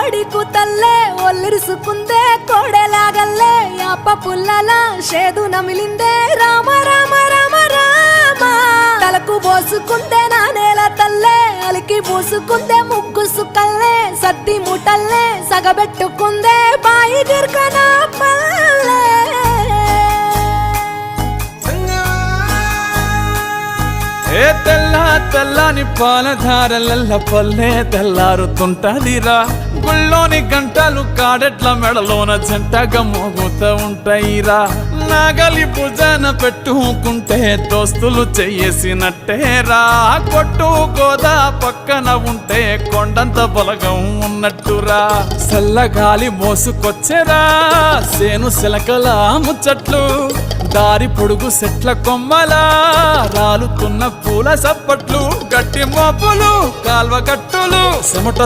కోడి కూతల్లే ఒల్లిరుసుకుందే కోడెలాగల్లే యాప పుల్లల షేదు నమిలిందే రామ రామ రామ రామ తలకు పోసుకుందే నా నేల తల్లే అలికి పూసుకుందే ముగ్గు సుక్కల్లే సద్ది ముటల్లే సగబెట్టుకుందే బాయి గిర్కన పల్లె ఏ తెల్ల తెల్లని పాలధారలల్ల పల్లె తెల్లారుతుంటదిరా గుళ్ళోని గంటలు కాడెట్ల మెడలోన జంటగా మోగుతూ ఉంటాయిరా నాగలి భుజాన పెట్టుకుంటే దోస్తులు చెయ్యేసినట్టేరా కొట్టు గోదా పక్కన ఉంటే కొండంత బలగం ఉన్నట్టురా చల్లగాలి మోసుకొచ్చెరా సేను సిలకల ముచ్చట్లు దారి పొడుగు సెట్ల కొమ్మలా రాలుతున్న పూల సప్పట్లు గట్టి మోపులు కాల్వ గట్టులు చెమట